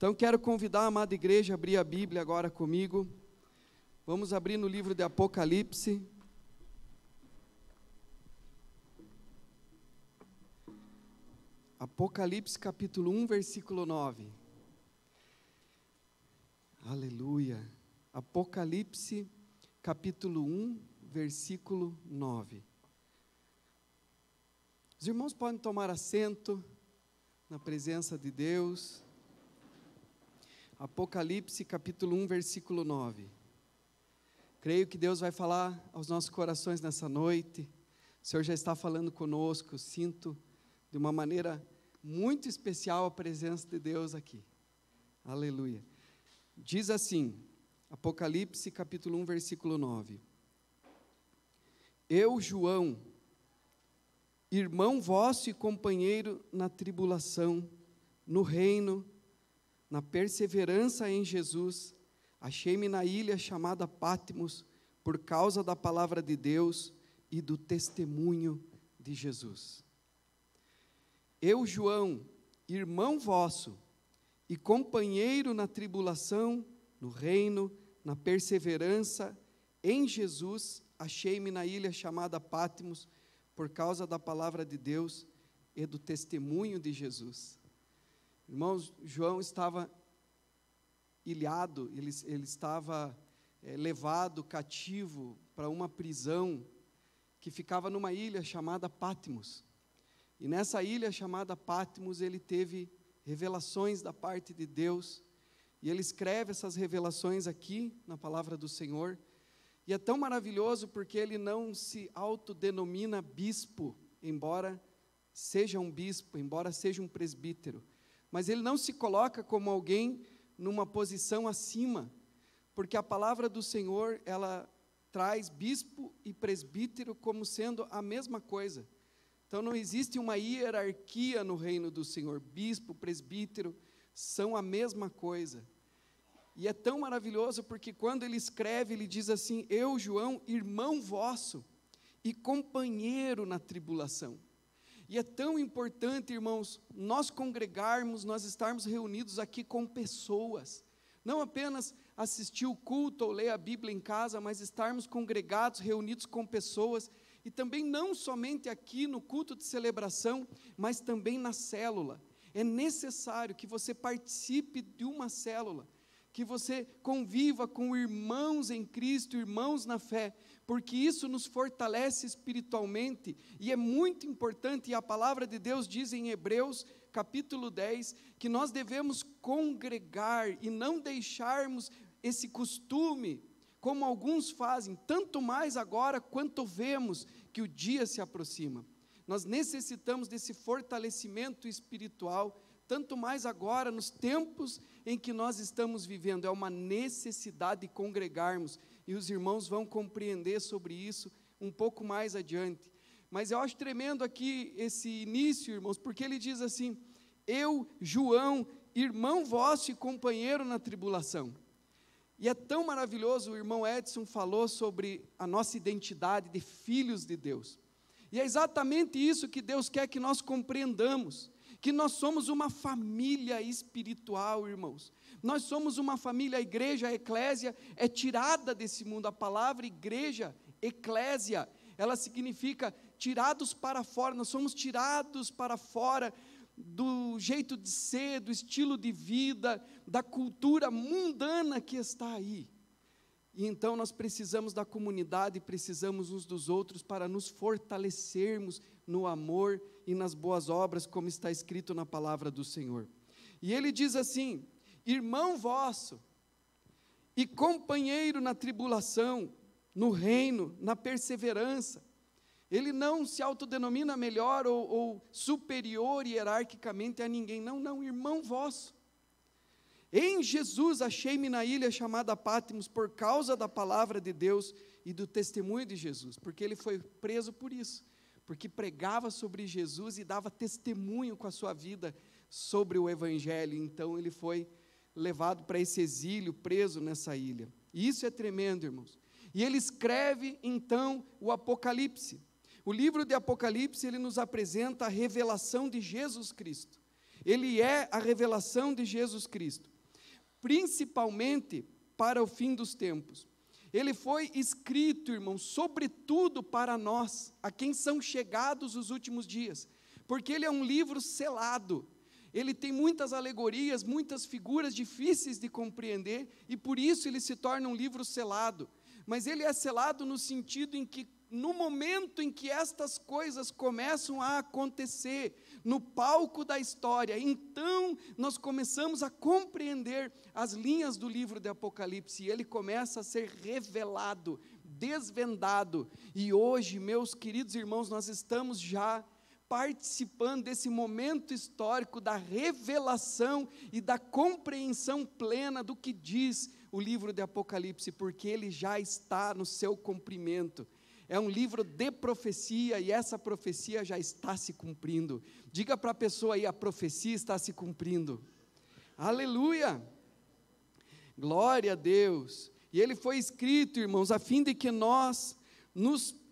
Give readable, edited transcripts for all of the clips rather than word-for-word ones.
Então quero convidar a amada igreja a abrir a Bíblia agora comigo. Vamos abrir no livro de Apocalipse. Apocalipse capítulo 1, versículo 9. Aleluia. Apocalipse capítulo 1, versículo 9. Os irmãos podem tomar assento na presença de Deus. Apocalipse capítulo 1, versículo 9. Creio que Deus vai falar aos nossos corações nessa noite. O Senhor já está falando conosco. Eu sinto de uma maneira muito especial a presença de Deus aqui. Aleluia. Diz assim, Apocalipse capítulo 1, versículo 9. Eu, João, irmão vosso e companheiro na tribulação, no reino, na perseverança em Jesus, achei-me na ilha chamada Patmos, por causa da palavra de Deus e do testemunho de Jesus. Eu, João, irmão vosso e companheiro na tribulação, no reino, na perseverança em Jesus, achei-me na ilha chamada Patmos, por causa da palavra de Deus e do testemunho de Jesus. Irmãos, João estava ilhado, ele estava levado cativo para uma prisão que ficava numa ilha chamada Patmos. E nessa ilha chamada Patmos ele teve revelações da parte de Deus, e ele escreve essas revelações aqui na palavra do Senhor. E é tão maravilhoso porque ele não se autodenomina bispo, embora seja um bispo, embora seja um presbítero. Mas ele não se coloca como alguém numa posição acima, porque a palavra do Senhor, ela traz bispo e presbítero como sendo a mesma coisa. Então não existe uma hierarquia no reino do Senhor. Bispo, presbítero são a mesma coisa. E é tão maravilhoso porque quando ele escreve, ele diz assim: eu, João, irmão vosso e companheiro na tribulação. E é tão importante, irmãos, nós congregarmos, nós estarmos reunidos aqui com pessoas, não apenas assistir o culto ou ler a Bíblia em casa, mas estarmos congregados, reunidos com pessoas, e também não somente aqui no culto de celebração, mas também na célula. É necessário que você participe de uma célula, que você conviva com irmãos em Cristo, irmãos na fé, porque isso nos fortalece espiritualmente, e é muito importante, e a palavra de Deus diz em Hebreus, capítulo 10, que nós devemos congregar, e não deixarmos esse costume, como alguns fazem, tanto mais agora, quanto vemos que o dia se aproxima. Nós necessitamos desse fortalecimento espiritual, tanto mais agora, nos tempos em que nós estamos vivendo, é uma necessidade de congregarmos, e os irmãos vão compreender sobre isso um pouco mais adiante. Mas eu acho tremendo aqui esse início, irmãos, porque ele diz assim: eu, João, irmão vosso e companheiro na tribulação. E é tão maravilhoso, o irmão Edson falou sobre a nossa identidade de filhos de Deus, e é exatamente isso que Deus quer que nós compreendamos, que nós somos uma família espiritual, irmãos. Nós somos uma família, a igreja, a eclésia, é tirada desse mundo. A palavra igreja, eclésia, ela significa tirados para fora. Nós somos tirados para fora do jeito de ser, do estilo de vida, da cultura mundana que está aí. E então nós precisamos da comunidade, precisamos uns dos outros para nos fortalecermos no amor e nas boas obras, como está escrito na palavra do Senhor. E ele diz assim: irmão vosso e companheiro na tribulação, no reino, na perseverança. Ele não se autodenomina melhor ou superior hierarquicamente a ninguém, não, irmão vosso. Em Jesus achei-me na ilha chamada Patmos por causa da palavra de Deus e do testemunho de Jesus, porque ele foi preso por isso, porque pregava sobre Jesus e dava testemunho com a sua vida sobre o Evangelho. Então ele foi levado para esse exílio, preso nessa ilha. E isso é tremendo, irmãos. E ele escreve então o Apocalipse. O livro de Apocalipse, ele nos apresenta a revelação de Jesus Cristo. Ele é a revelação de Jesus Cristo, principalmente para o fim dos tempos. Ele foi escrito, irmãos, sobretudo para nós, a quem são chegados os últimos dias, porque ele é um livro selado. Ele tem muitas alegorias, muitas figuras difíceis de compreender, e por isso ele se torna um livro selado. Mas ele é selado no sentido em que, no momento em que estas coisas começam a acontecer, no palco da história, então nós começamos a compreender as linhas do livro de Apocalipse, e ele começa a ser revelado, desvendado. E hoje, meus queridos irmãos, nós estamos já participando desse momento histórico da revelação e da compreensão plena do que diz o livro de Apocalipse, porque ele já está no seu cumprimento. É um livro de profecia, e essa profecia já está se cumprindo. Diga para a pessoa aí, a profecia está se cumprindo. Aleluia! Glória a Deus! E ele foi escrito, irmãos, a fim de que nós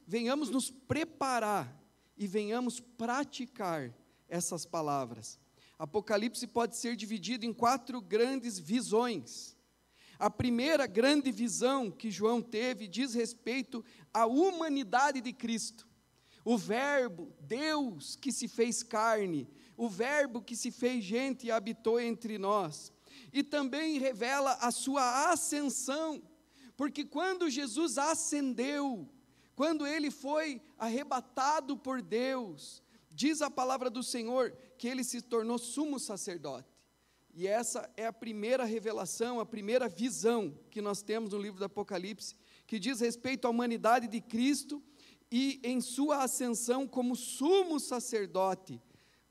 venhamos nos preparar e venhamos praticar essas palavras. Apocalipse pode ser dividido em 4 grandes visões. A primeira grande visão que João teve diz respeito à humanidade de Cristo. O Verbo, Deus que se fez carne, o Verbo que se fez gente e habitou entre nós. E também revela a sua ascensão, porque quando Jesus ascendeu, quando ele foi arrebatado por Deus, diz a palavra do Senhor que ele se tornou sumo sacerdote. E essa é a primeira revelação, a primeira visão que nós temos no livro do Apocalipse, que diz respeito à humanidade de Cristo e em sua ascensão como sumo sacerdote,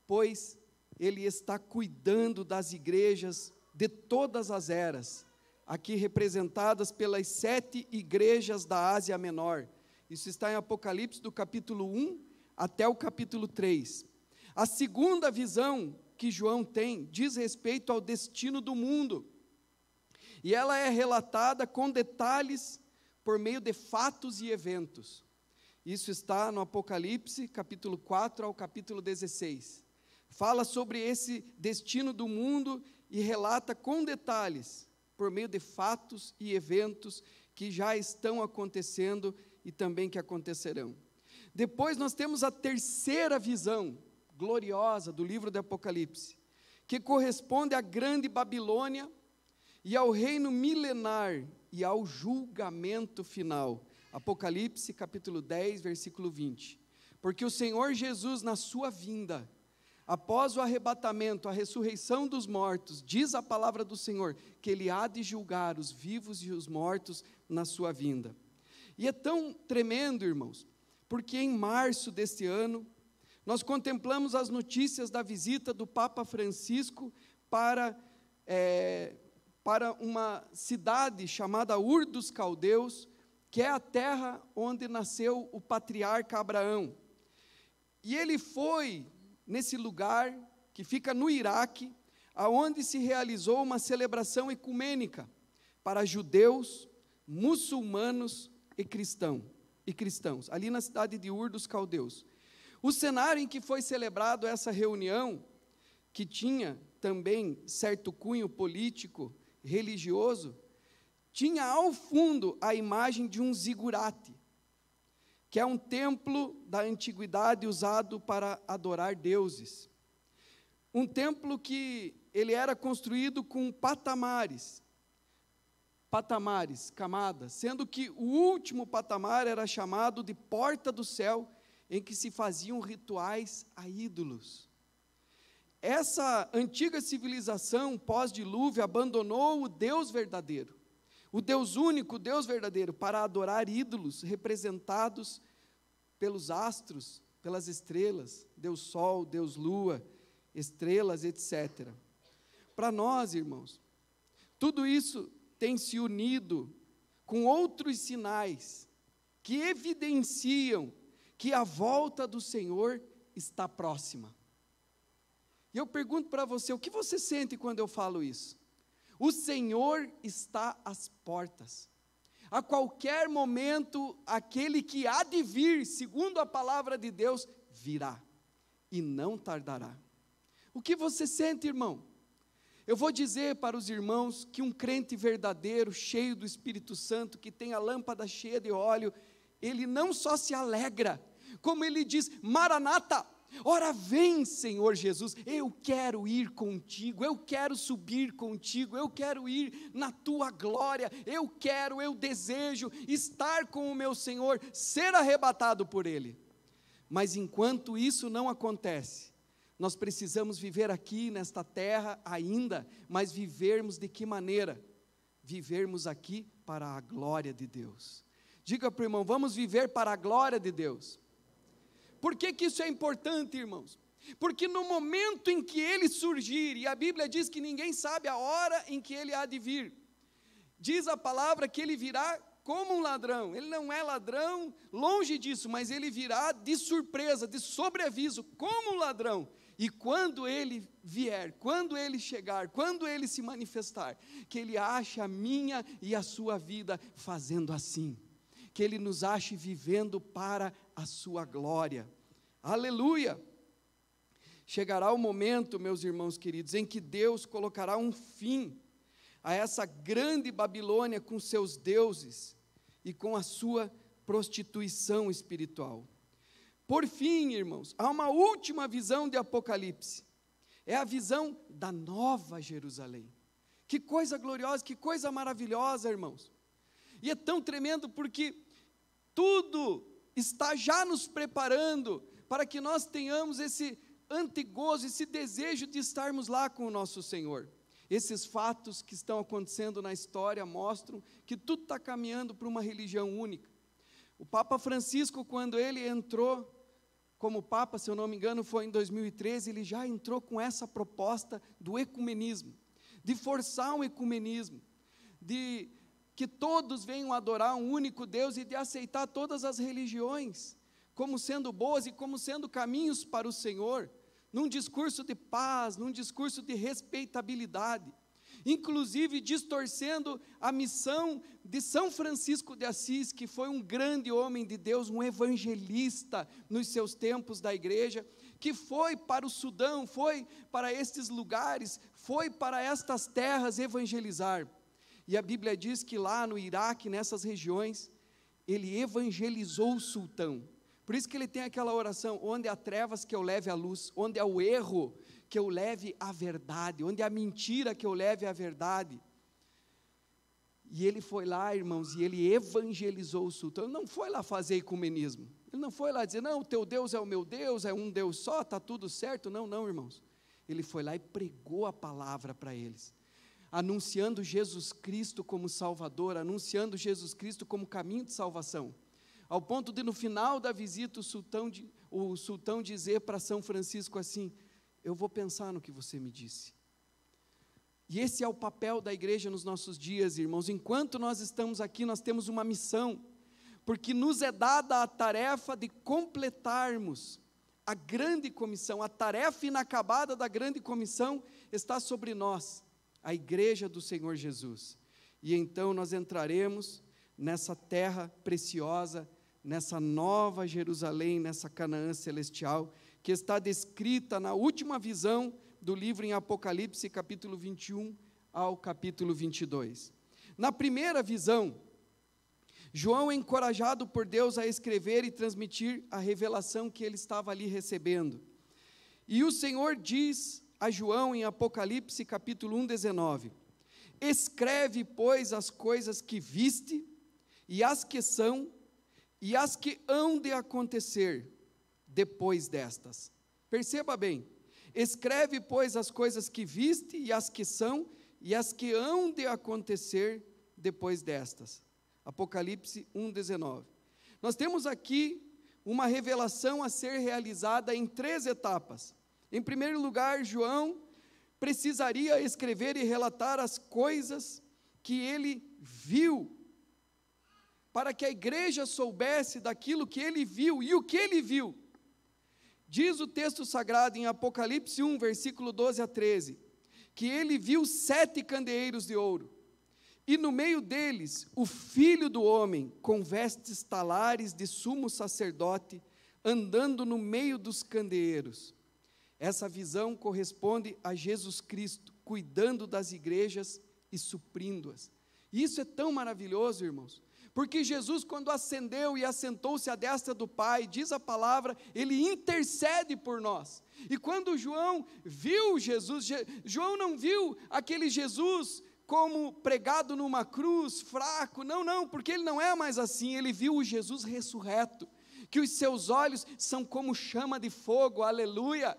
pois ele está cuidando das igrejas de todas as eras, aqui representadas pelas 7 igrejas da Ásia Menor. Isso está em Apocalipse do capítulo 1 até o capítulo 3. A segunda visão que João tem diz respeito ao destino do mundo, e ela é relatada com detalhes por meio de fatos e eventos. Isso está no Apocalipse, capítulo 4 ao capítulo 16. Fala sobre esse destino do mundo e relata com detalhes, por meio de fatos e eventos que já estão acontecendo e também que acontecerão. Depois nós temos a terceira visão gloriosa do livro do Apocalipse, que corresponde à grande Babilônia e ao reino milenar e ao julgamento final. Apocalipse capítulo 10, versículo 20. Porque o Senhor Jesus, na sua vinda, após o arrebatamento, a ressurreição dos mortos, diz a palavra do Senhor, que Ele há de julgar os vivos e os mortos na sua vinda. E é tão tremendo, irmãos, porque em março deste ano, nós contemplamos as notícias da visita do Papa Francisco para uma cidade chamada Ur dos Caldeus, que é a terra onde nasceu o patriarca Abraão. E ele foi nesse lugar, que fica no Iraque, aonde se realizou uma celebração ecumênica para judeus, muçulmanos e cristãos, ali na cidade de Ur dos Caldeus. O cenário em que foi celebrado essa reunião, que tinha também certo cunho político, religioso, tinha ao fundo a imagem de um zigurate, que é um templo da antiguidade usado para adorar deuses. Um templo que ele era construído com patamares, camadas, sendo que o último patamar era chamado de Porta do Céu, em que se faziam rituais a ídolos. Essa antiga civilização pós-dilúvio abandonou o Deus verdadeiro, o Deus único, o Deus verdadeiro, para adorar ídolos representados pelos astros, pelas estrelas, Deus Sol, Deus Lua, estrelas, etc. Para nós, irmãos, tudo isso tem se unido com outros sinais que evidenciam que a volta do Senhor está próxima. E eu pergunto para você, o que você sente quando eu falo isso? O Senhor está às portas. A qualquer momento, aquele que há de vir, segundo a palavra de Deus, virá, e não tardará. O que você sente, irmão? Eu vou dizer para os irmãos que um crente verdadeiro, cheio do Espírito Santo, que tem a lâmpada cheia de óleo, ele não só se alegra, como ele diz: Maranata, ora vem, Senhor Jesus, eu quero ir contigo, eu quero subir contigo, eu quero ir na tua glória, eu desejo estar com o meu Senhor, ser arrebatado por Ele. Mas enquanto isso não acontece, nós precisamos viver aqui nesta terra ainda, mas vivermos de que maneira? Vivermos aqui para a glória de Deus. Diga para o irmão: vamos viver para a glória de Deus. Por que isso é importante, irmãos? Porque no momento em que ele surgir, e a Bíblia diz que ninguém sabe a hora em que ele há de vir, diz a palavra que ele virá como um ladrão. Ele não é ladrão, longe disso, mas ele virá de surpresa, de sobreaviso, como um ladrão. E quando ele vier, quando ele chegar, quando ele se manifestar, que ele ache a minha e a sua vida fazendo assim, que ele nos ache vivendo para a sua glória. Aleluia! Chegará o momento, meus irmãos queridos, em que Deus colocará um fim a essa grande Babilônia com seus deuses e com a sua prostituição espiritual. Por fim, irmãos, há uma última visão de Apocalipse, é a visão da nova Jerusalém. Que coisa gloriosa, que coisa maravilhosa, irmãos. E é tão tremendo porque tudo está já nos preparando para que nós tenhamos esse antegozo, esse desejo de estarmos lá com o nosso Senhor. Esses fatos que estão acontecendo na história mostram que tudo está caminhando para uma religião única. O Papa Francisco, quando ele entrou como Papa, se eu não me engano, foi em 2013, ele já entrou com essa proposta do ecumenismo, de forçar um ecumenismo, de que todos venham adorar um único Deus e de aceitar todas as religiões como sendo boas e como sendo caminhos para o Senhor, num discurso de paz, num discurso de respeitabilidade, inclusive distorcendo a missão de São Francisco de Assis, que foi um grande homem de Deus, um evangelista nos seus tempos da igreja, que foi para o Sudão, foi para estes lugares, foi para estas terras evangelizar. E a Bíblia diz que lá no Iraque, nessas regiões, ele evangelizou o sultão. Por isso que ele tem aquela oração: onde há trevas, que eu leve a luz, onde há o erro, que eu leve a verdade, onde há mentira, que eu leve a verdade. E ele foi lá, irmãos, e ele evangelizou o sultão. Ele não foi lá fazer ecumenismo, ele não foi lá dizer: não, o teu Deus é o meu Deus, é um Deus só, está tudo certo. Não, não, irmãos, ele foi lá e pregou a palavra para eles, anunciando Jesus Cristo como Salvador, anunciando Jesus Cristo como caminho de salvação, ao ponto de no final da visita o sultão dizer para São Francisco assim: eu vou pensar no que você me disse. E esse é o papel da igreja nos nossos dias, irmãos. Enquanto nós estamos aqui, nós temos uma missão, porque nos é dada a tarefa de completarmos a grande comissão. A tarefa inacabada da grande comissão está sobre nós, a igreja do Senhor Jesus. E então nós entraremos nessa terra preciosa, nessa nova Jerusalém, nessa Canaã celestial, que está descrita na última visão do livro em Apocalipse, capítulo 21 ao capítulo 22. Na primeira visão, João é encorajado por Deus a escrever e transmitir a revelação que ele estava ali recebendo. E o Senhor diz a João em Apocalipse, capítulo 1, 19: escreve, pois, as coisas que viste, e as que são, e as que hão de acontecer depois destas. Perceba bem: escreve, pois, as coisas que viste, e as que são, e as que hão de acontecer depois destas. Apocalipse 1:19. Nós temos aqui uma revelação a ser realizada em 3 etapas. Em primeiro lugar, João precisaria escrever e relatar as coisas que ele viu, para que a igreja soubesse daquilo que ele viu. E o que ele viu? Diz o texto sagrado em Apocalipse 1, versículo 12 a 13, que ele viu 7 candeeiros de ouro, e no meio deles o Filho do Homem, com vestes talares de sumo sacerdote, andando no meio dos candeeiros. Essa visão corresponde a Jesus Cristo, cuidando das igrejas e suprindo-as. Isso é tão maravilhoso, irmãos, porque Jesus, quando ascendeu e assentou-se à destra do Pai, diz a palavra, ele intercede por nós. E quando João viu Jesus, João não viu aquele Jesus como pregado numa cruz, fraco, não, porque ele não é mais assim, ele viu o Jesus ressurreto, que os seus olhos são como chama de fogo, aleluia,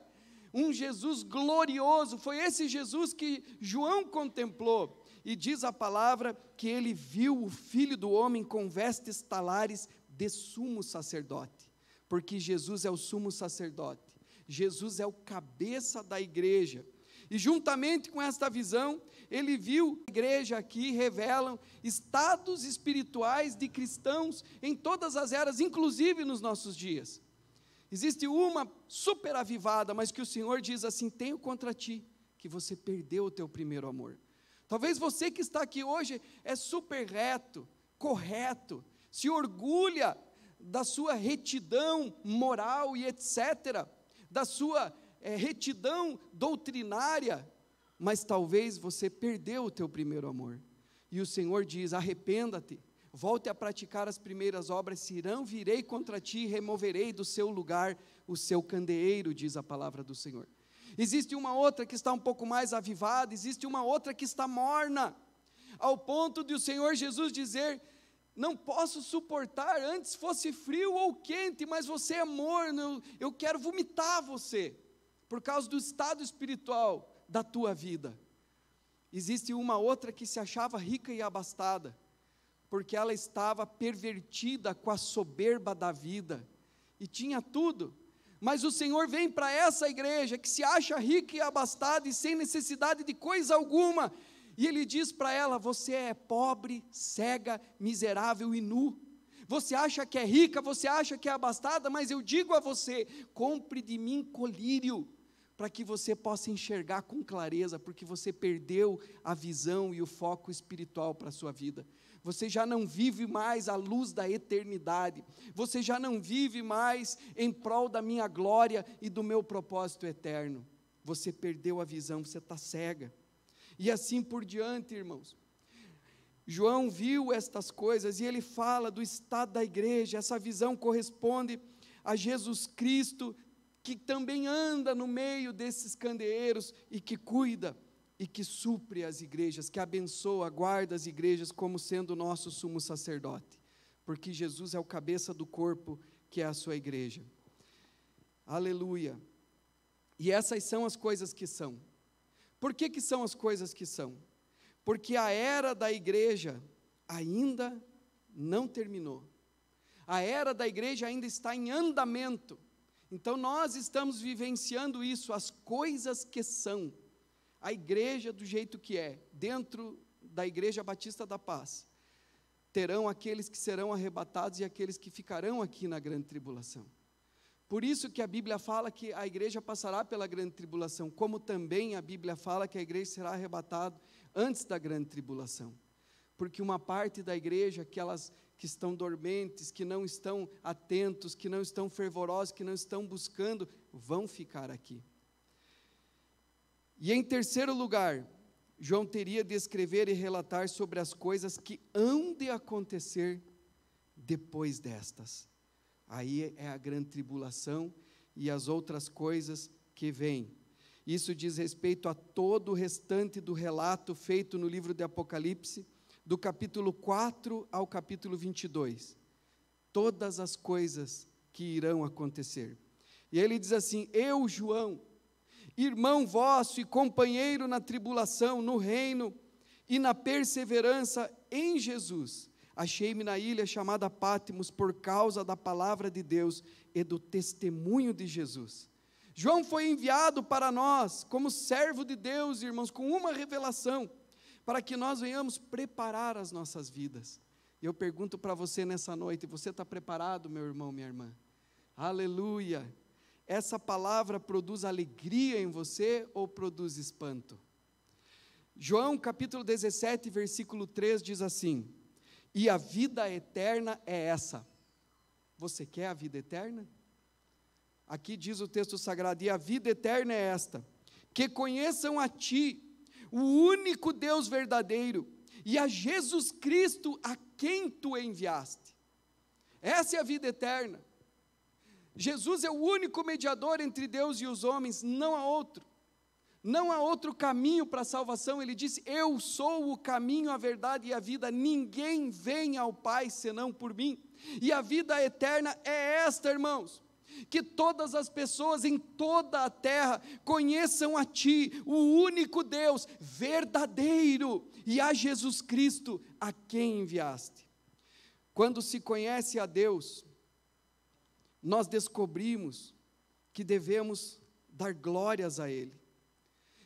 um Jesus glorioso. Foi esse Jesus que João contemplou, e diz a palavra que ele viu o Filho do Homem com vestes talares de sumo sacerdote, porque Jesus é o sumo sacerdote, Jesus é o cabeça da igreja, e juntamente com esta visão, ele viu, a igreja aqui revelam estados espirituais de cristãos em todas as eras, inclusive nos nossos dias. Existe uma super avivada, mas que o Senhor diz assim: tenho contra ti, que você perdeu o teu primeiro amor. Talvez você que está aqui hoje é super reto, correto, se orgulha da sua retidão moral e etc., da sua retidão doutrinária, mas talvez você perdeu o teu primeiro amor, e o Senhor diz: arrependa-te, volte a praticar as primeiras obras, senão virei contra ti e removerei do seu lugar o seu candeeiro, diz a palavra do Senhor. Existe uma outra que está um pouco mais avivada, existe uma outra que está morna, ao ponto de o Senhor Jesus dizer: não posso suportar, antes fosse frio ou quente, mas você é morno, eu quero vomitar você, por causa do estado espiritual da tua vida. Existe uma outra que se achava rica e abastada, porque ela estava pervertida com a soberba da vida, e tinha tudo, mas o Senhor vem para essa igreja, que se acha rica e abastada, e sem necessidade de coisa alguma, e Ele diz para ela: você é pobre, cega, miserável e nu, você acha que é rica, você acha que é abastada, mas eu digo a você, compre de mim colírio, para que você possa enxergar com clareza, porque você perdeu a visão e o foco espiritual para a sua vida. Você já não vive mais à luz da eternidade, você já não vive mais em prol da minha glória e do meu propósito eterno. Você perdeu a visão, você está cega. E assim por diante, irmãos. João viu estas coisas e ele fala do estado da igreja. Essa visão corresponde a Jesus Cristo, que também anda no meio desses candeeiros e que cuida e que supre as igrejas, que abençoa, guarda as igrejas como sendo o nosso sumo sacerdote, porque Jesus é o cabeça do corpo, que é a sua igreja. Aleluia. E essas são as coisas que são. Por que são as coisas que são? Porque a era da igreja ainda não terminou. A era da igreja ainda está em andamento. Então nós estamos vivenciando isso, as coisas que são. A igreja do jeito que é, dentro da Igreja Batista da Paz, terão aqueles que serão arrebatados e aqueles que ficarão aqui na grande tribulação. Por isso que a Bíblia fala que a igreja passará pela grande tribulação, como também a Bíblia fala que a igreja será arrebatada antes da grande tribulação. Porque uma parte da igreja, aquelas que estão dormentes, que não estão atentos, que não estão fervorosos, que não estão buscando, vão ficar aqui. E em terceiro lugar, João teria de escrever e relatar sobre as coisas que hão de acontecer depois destas. Aí é a grande tribulação e as outras coisas que vêm. Isso diz respeito a todo o restante do relato feito no livro de Apocalipse, do capítulo 4 ao capítulo 22. Todas as coisas que irão acontecer. E ele diz assim: eu, João, irmão vosso e companheiro na tribulação, no reino e na perseverança em Jesus, achei-me na ilha chamada Patmos por causa da palavra de Deus e do testemunho de Jesus. João foi enviado para nós como servo de Deus, irmãos, com uma revelação, para que nós venhamos preparar as nossas vidas. E eu pergunto para você nessa noite: você está preparado, meu irmão, minha irmã? Aleluia! Essa palavra produz alegria em você ou produz espanto? João capítulo 17, versículo 3 diz assim: e a vida eterna é essa. Você quer a vida eterna? Aqui diz o texto sagrado: e a vida eterna é esta, que conheçam a Ti, o único Deus verdadeiro, e a Jesus Cristo, a quem Tu enviaste. Essa é a vida eterna. Jesus é o único mediador entre Deus e os homens, não há outro. Não há outro caminho para a salvação. Ele disse: eu sou o caminho, a verdade e a vida, ninguém vem ao Pai senão por mim. E a vida eterna é esta, irmãos: que todas as pessoas em toda a terra conheçam a Ti, o único Deus verdadeiro, e a Jesus Cristo, a quem enviaste. Quando se conhece a Deus, nós descobrimos que devemos dar glórias a Ele.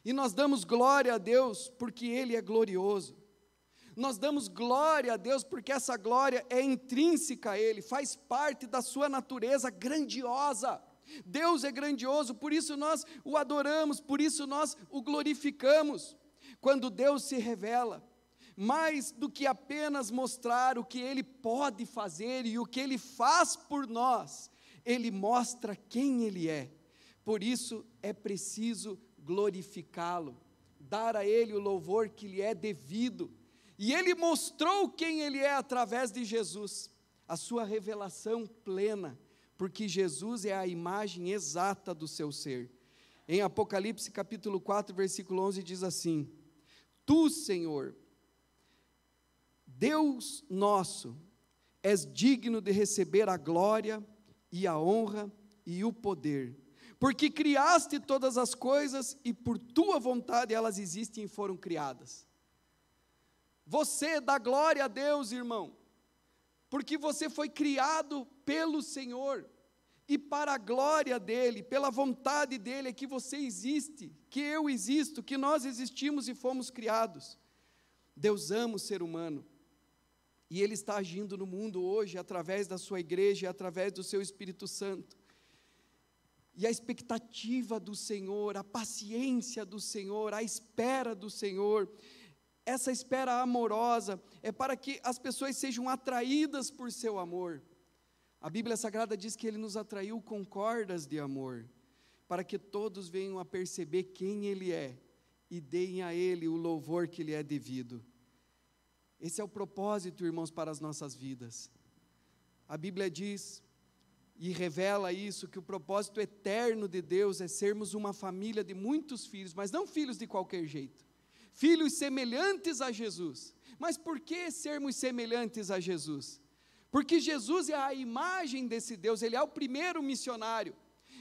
E nós damos glória a Deus porque Ele é glorioso. Nós damos glória a Deus porque essa glória é intrínseca a Ele, faz parte da sua natureza grandiosa. Deus é grandioso, por isso nós o adoramos, por isso nós o glorificamos. Quando Deus se revela, mais do que apenas mostrar o que Ele pode fazer e o que Ele faz por nós, Ele mostra quem Ele é. Por isso é preciso glorificá-lo, dar a Ele o louvor que lhe é devido. E Ele mostrou quem Ele é através de Jesus, a sua revelação plena, porque Jesus é a imagem exata do seu ser. Em Apocalipse capítulo 4, versículo 11 diz assim: Tu, Senhor, Deus nosso, és digno de receber a glória e a honra e o poder, porque criaste todas as coisas e por tua vontade elas existem e foram criadas. Você dá glória a Deus, irmão, porque você foi criado pelo Senhor, e para a glória dEle, pela vontade dEle é que você existe, que eu existo, que nós existimos e fomos criados. Deus ama o ser humano, e Ele está agindo no mundo hoje, através da sua igreja, através do seu Espírito Santo. E a expectativa do Senhor, a paciência do Senhor, a espera do Senhor, essa espera amorosa, é para que as pessoas sejam atraídas por seu amor. A Bíblia Sagrada diz que Ele nos atraiu com cordas de amor, para que todos venham a perceber quem Ele é, e deem a Ele o louvor que lhe é devido. Esse é o propósito, irmãos, para as nossas vidas. A Bíblia diz e revela isso, que o propósito eterno de Deus é sermos uma família de muitos filhos, mas não filhos de qualquer jeito, filhos semelhantes a Jesus. Mas por que sermos semelhantes a Jesus? Porque Jesus é a imagem desse Deus, Ele é o primeiro missionário,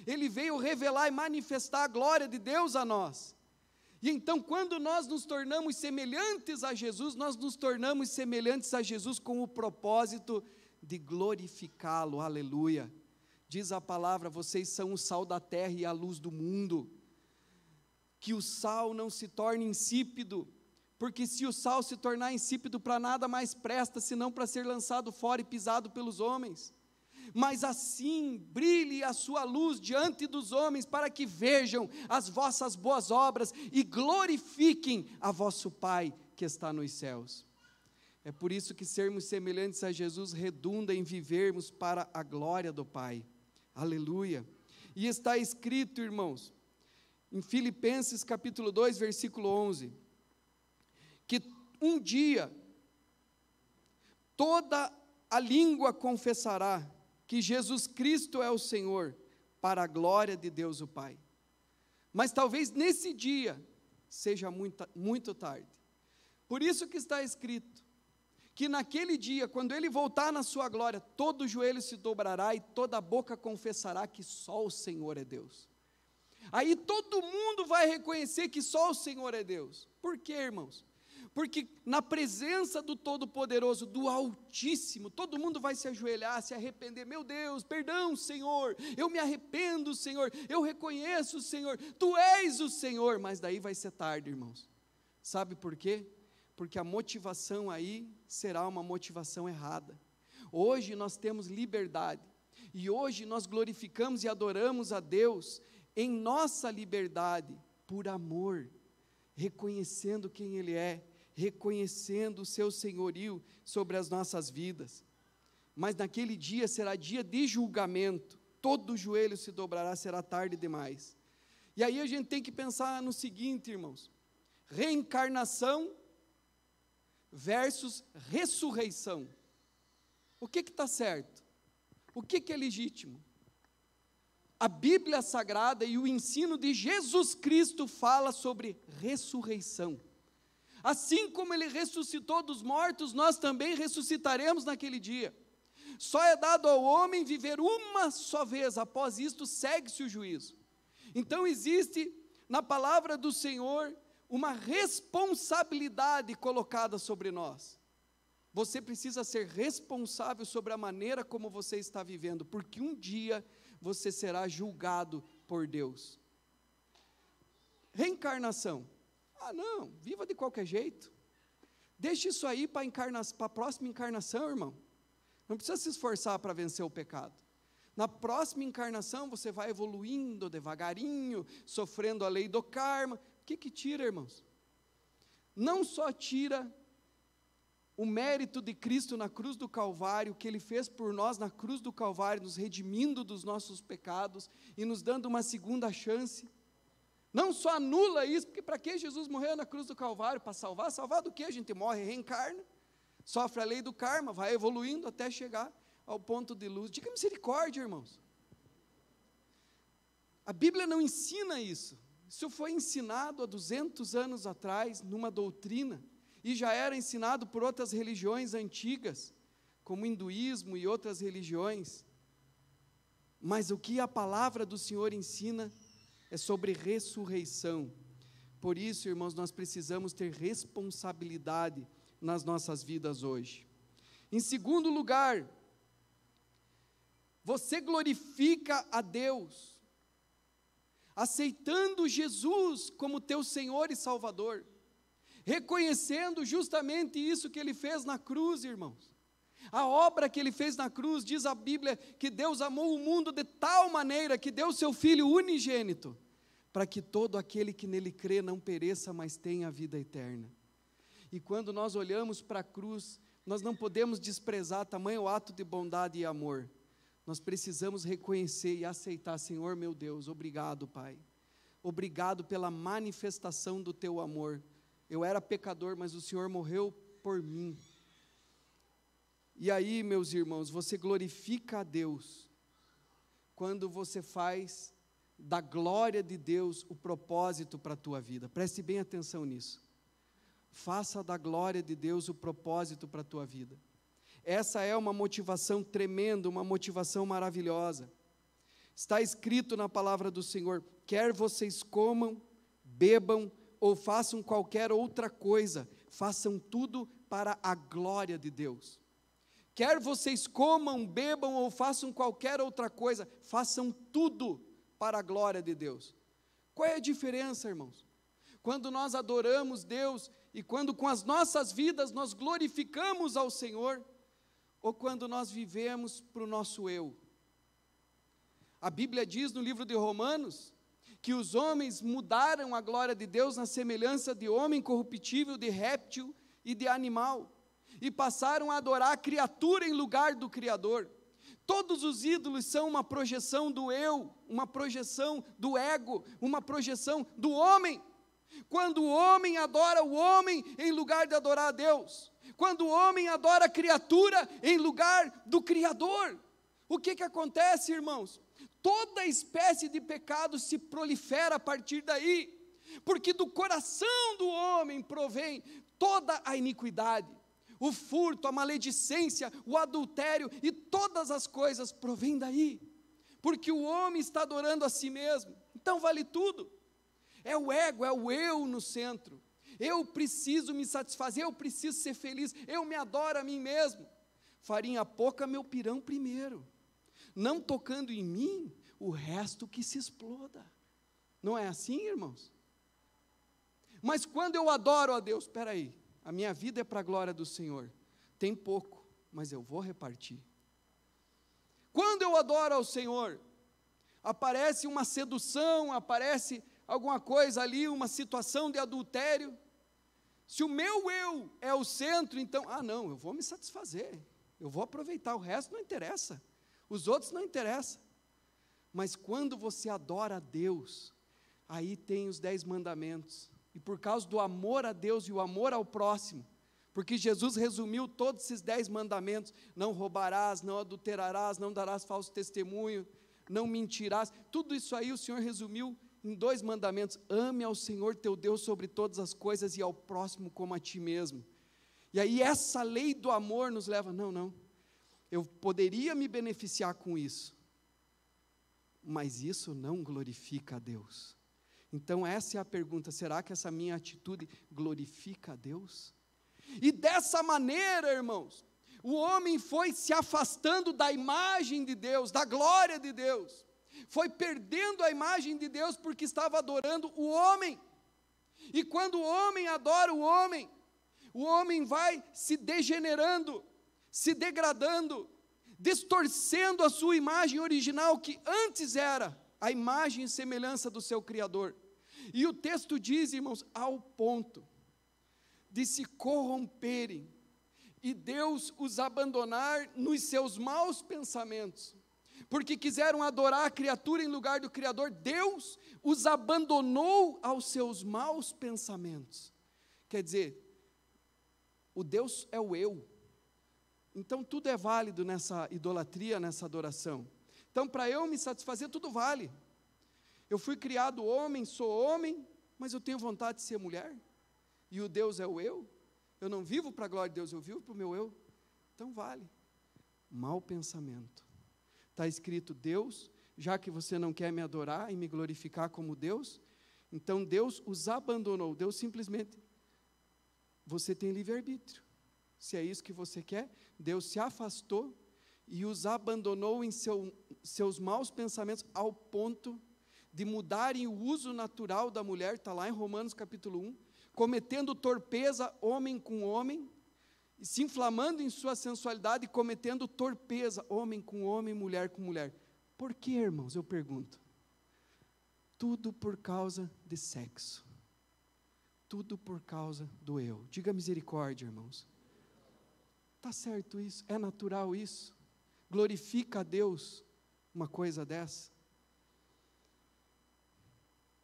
Ele veio revelar e manifestar a glória de Deus a nós. E então, quando nós nos tornamos semelhantes a Jesus, nós nos tornamos semelhantes a Jesus com o propósito de glorificá-lo, aleluia. Diz a palavra: vocês são o sal da terra e a luz do mundo. Que o sal não se torne insípido, porque se o sal se tornar insípido, para nada mais presta, senão para ser lançado fora e pisado pelos homens. Mas assim brilhe a sua luz diante dos homens, para que vejam as vossas boas obras e glorifiquem a vosso Pai que está nos céus. É por isso que sermos semelhantes a Jesus redunda em vivermos para a glória do Pai. Aleluia. E está escrito, irmãos, em Filipenses capítulo 2, versículo 11, que um dia toda a língua confessará que Jesus Cristo é o Senhor, para a glória de Deus o Pai. Mas talvez nesse dia seja muito tarde. Por isso que está escrito que naquele dia, quando Ele voltar na sua glória, todo joelho se dobrará e toda boca confessará que só o Senhor é Deus. Aí todo mundo vai reconhecer que só o Senhor é Deus. Por quê, irmãos? Porque na presença do Todo-Poderoso, do Altíssimo, todo mundo vai se ajoelhar, se arrepender. Meu Deus, perdão, Senhor, eu me arrependo, Senhor, eu reconheço, Senhor, Tu és o Senhor. Mas daí vai ser tarde, irmãos. Sabe por quê? Porque a motivação aí será uma motivação errada. Hoje nós temos liberdade, e hoje nós glorificamos e adoramos a Deus em nossa liberdade, por amor, reconhecendo quem Ele é, reconhecendo o seu senhorio sobre as nossas vidas. Mas naquele dia será dia de julgamento, todo joelho se dobrará, será tarde demais. E aí a gente tem que pensar no seguinte, irmãos: reencarnação versus ressurreição. O que está certo? O que é legítimo? A Bíblia Sagrada e o ensino de Jesus Cristo fala sobre ressurreição. Assim como Ele ressuscitou dos mortos, nós também ressuscitaremos naquele dia. Só é dado ao homem viver uma só vez, após isto segue-se o juízo. Então existe na palavra do Senhor uma responsabilidade colocada sobre nós. Você precisa ser responsável sobre a maneira como você está vivendo, porque um dia você será julgado por Deus. Reencarnação. Ah, não, viva de qualquer jeito. Deixe isso aí para a próxima encarnação, irmão. Não precisa se esforçar para vencer o pecado. Na próxima encarnação você vai evoluindo devagarinho, sofrendo a lei do karma. O que tira, irmãos? Não só tira o mérito de Cristo na cruz do Calvário, o que Ele fez por nós na cruz do Calvário, nos redimindo dos nossos pecados e nos dando uma segunda chance. Não só anula isso, porque para que Jesus morreu na cruz do Calvário? Para salvar? Salvar do que? A gente morre, reencarna, sofre a lei do karma, vai evoluindo até chegar ao ponto de luz. Diga misericórdia, irmãos. A Bíblia não ensina isso. Isso foi ensinado há 200 anos atrás, numa doutrina, e já era ensinado por outras religiões antigas, como o hinduísmo e outras religiões. Mas o que a palavra do Senhor ensina é sobre ressurreição. Por isso, irmãos, nós precisamos ter responsabilidade nas nossas vidas hoje. Em segundo lugar, você glorifica a Deus, aceitando Jesus como teu Senhor e Salvador, reconhecendo justamente isso que Ele fez na cruz, irmãos. A obra que Ele fez na cruz, diz a Bíblia, que Deus amou o mundo de tal maneira que deu seu Filho unigênito, para que todo aquele que nele crê não pereça, mas tenha a vida eterna. E quando nós olhamos para a cruz, nós não podemos desprezar tamanho ato de bondade e amor. Nós precisamos reconhecer e aceitar: Senhor meu Deus, obrigado, Pai. Obrigado pela manifestação do teu amor. Eu era pecador, mas o Senhor morreu por mim. E aí, meus irmãos, você glorifica a Deus quando você faz da glória de Deus o propósito para a tua vida. Preste bem atenção nisso. Faça da glória de Deus o propósito para a tua vida. Essa é uma motivação tremenda, uma motivação maravilhosa. Está escrito na palavra do Senhor: quer vocês comam, bebam ou façam qualquer outra coisa, façam tudo para a glória de Deus. Quer vocês comam, bebam ou façam qualquer outra coisa, façam tudo para a glória de Deus. Qual é a diferença, irmãos? Quando nós adoramos Deus e quando com as nossas vidas nós glorificamos ao Senhor, ou quando nós vivemos para o nosso eu? A Bíblia diz no livro de Romanos que os homens mudaram a glória de Deus na semelhança de homem corruptível, de réptil e de animal, e passaram a adorar a criatura em lugar do Criador. Todos os ídolos são uma projeção do eu, uma projeção do ego, uma projeção do homem. Quando o homem adora o homem em lugar de adorar a Deus, quando o homem adora a criatura em lugar do Criador, o que acontece, irmãos? Toda espécie de pecado se prolifera a partir daí, porque do coração do homem provém toda a iniquidade. O furto, a maledicência, o adultério e todas as coisas provêm daí, porque o homem está adorando a si mesmo. Então vale tudo. É o ego, é o eu no centro. Eu preciso me satisfazer, eu preciso ser feliz, eu me adoro a mim mesmo. Farinha pouca, meu pirão primeiro. Não tocando em mim, o resto que se exploda. Não é assim, irmãos? Mas quando eu adoro a Deus, espera aí, a minha vida é para a glória do Senhor. Tem pouco, mas eu vou repartir. Quando eu adoro ao Senhor, aparece uma sedução, aparece alguma coisa ali, uma situação de adultério. Se o meu eu é o centro, então, não, eu vou me satisfazer, eu vou aproveitar, o resto não interessa, os outros não interessam. Mas quando você adora a Deus, aí tem os 10 mandamentos. E por causa do amor a Deus e o amor ao próximo, porque Jesus resumiu todos esses 10 mandamentos: não roubarás, não adulterarás, não darás falso testemunho, não mentirás. Tudo isso aí o Senhor resumiu em 2 mandamentos: ame ao Senhor teu Deus sobre todas as coisas e ao próximo como a ti mesmo. E aí essa lei do amor nos leva, não, eu poderia me beneficiar com isso, mas isso não glorifica a Deus. Então essa é a pergunta: será que essa minha atitude glorifica a Deus? E dessa maneira, irmãos, o homem foi se afastando da imagem de Deus, da glória de Deus, foi perdendo a imagem de Deus porque estava adorando o homem. E quando o homem adora o homem vai se degenerando, se degradando, distorcendo a sua imagem original, que antes era a imagem e semelhança do seu Criador. E o texto diz, irmãos, ao ponto de se corromperem e Deus os abandonar nos seus maus pensamentos, porque quiseram adorar a criatura em lugar do Criador. Deus os abandonou aos seus maus pensamentos. Quer dizer, o Deus é o eu. Então tudo é válido nessa idolatria, nessa adoração. Então, para eu me satisfazer, tudo vale. Eu fui criado homem, sou homem, mas eu tenho vontade de ser mulher. E o Deus é o eu. Eu não vivo para a glória de Deus, eu vivo para o meu eu. Então vale. Mau pensamento. Está escrito: Deus, já que você não quer me adorar e me glorificar como Deus, então Deus os abandonou. Deus simplesmente, você tem livre-arbítrio. Se é isso que você quer, Deus se afastou e os abandonou em seus maus pensamentos, ao ponto de mudarem o uso natural da mulher. Está lá em Romanos capítulo 1, cometendo torpeza homem com homem, se inflamando em sua sensualidade, cometendo torpeza homem com homem, mulher com mulher. Por que, irmãos? Eu pergunto. Tudo por causa de sexo. Tudo por causa do eu. Diga misericórdia, irmãos. Está certo isso? É natural isso? Glorifica a Deus uma coisa dessa?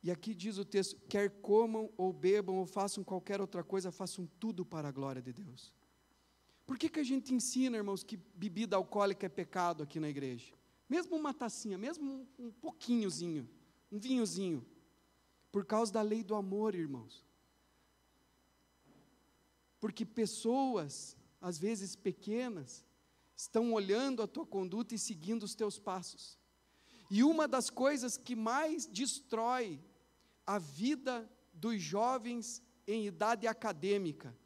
E aqui diz o texto: quer comam ou bebam ou façam qualquer outra coisa, façam tudo para a glória de Deus. Por que a gente ensina, irmãos, que bebida alcoólica é pecado aqui na igreja? Mesmo uma tacinha, mesmo um pouquinhozinho, um vinhozinho. Por causa da lei do amor, irmãos. Porque pessoas, às vezes pequenas, estão olhando a tua conduta e seguindo os teus passos. E uma das coisas que mais destrói a vida dos jovens em idade acadêmica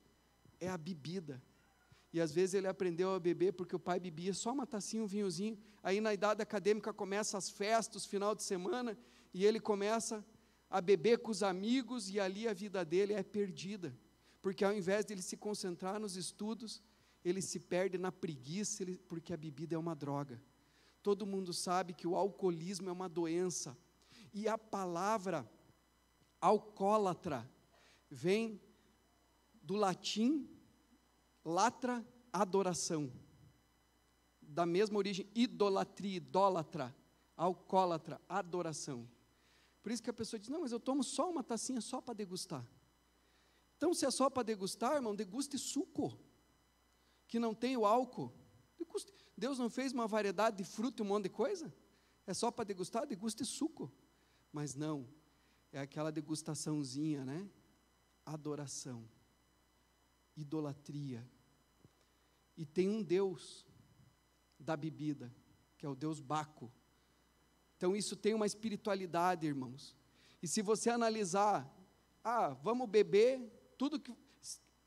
é a bebida. E às vezes ele aprendeu a beber porque o pai bebia só uma tacinha, um vinhozinho. Aí na idade acadêmica começa as festas, final de semana, e ele começa a beber com os amigos, e ali a vida dele é perdida. Porque ao invés de ele se concentrar nos estudos, ele se perde na preguiça, porque a bebida é uma droga. Todo mundo sabe que o alcoolismo é uma doença. E a palavra alcoólatra vem do latim latra, adoração. Da mesma origem, idolatria, idólatra, alcoólatra, adoração. Por isso que a pessoa diz: não, mas eu tomo só uma tacinha só para degustar. Então, se é só para degustar, irmão, deguste suco, que não tem o álcool. Deguste. Deus não fez uma variedade de fruta e um monte de coisa? É só para degustar? Deguste suco. Mas não, é aquela degustaçãozinha, né? Adoração, idolatria. E tem um Deus da bebida, que é o Deus Baco. Então isso tem uma espiritualidade, irmãos. E se você analisar, vamos beber, tudo que,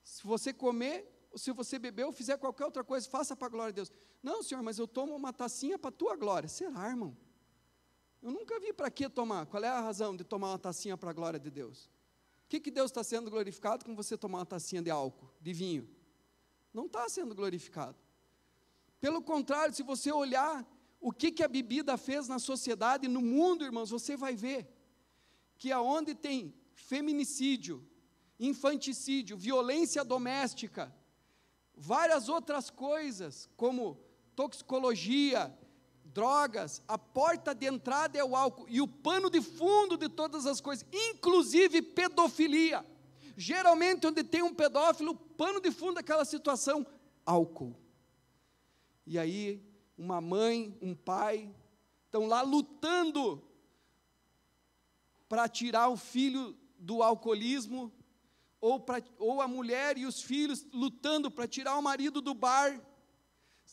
se você comer, se você beber ou fizer qualquer outra coisa, faça para a glória de Deus. Não, Senhor, mas eu tomo uma tacinha para a tua glória. Será, irmão? Eu nunca vi para que tomar. Qual é a razão de tomar uma tacinha para a glória de Deus? O que Deus está sendo glorificado com você tomar uma tacinha de álcool, de vinho? Não está sendo glorificado. Pelo contrário, se você olhar o que a bebida fez na sociedade, no mundo, irmãos, você vai ver que aonde tem feminicídio, infanticídio, violência doméstica, várias outras coisas, como toxicologia, drogas, a porta de entrada é o álcool, e o pano de fundo de todas as coisas, inclusive pedofilia. Geralmente, onde tem um pedófilo, o pano de fundo daquela situação, álcool. E aí, uma mãe, um pai, estão lá lutando para tirar o filho do alcoolismo, ou a mulher e os filhos lutando para tirar o marido do bar,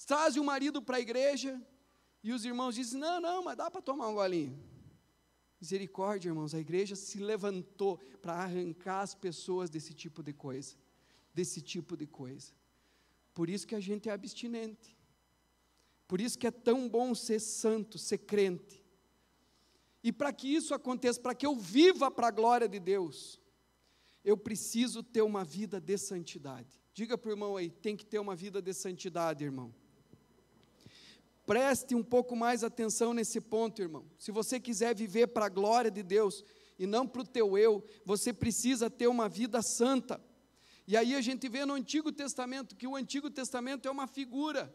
trazem o marido para a igreja, e os irmãos dizem, não, mas dá para tomar um golinho. Misericórdia, irmãos, a igreja se levantou para arrancar as pessoas desse tipo de coisa, Por isso que a gente é abstinente, por isso que é tão bom ser santo, ser crente, e para que isso aconteça, para que eu viva para a glória de Deus, eu preciso ter uma vida de santidade. Diga para o irmão aí, tem que ter uma vida de santidade, irmão. Preste um pouco mais atenção nesse ponto, irmão. Se você quiser viver para a glória de Deus, e não para o teu eu, você precisa ter uma vida santa. E aí a gente vê no Antigo Testamento, que o Antigo Testamento é uma figura,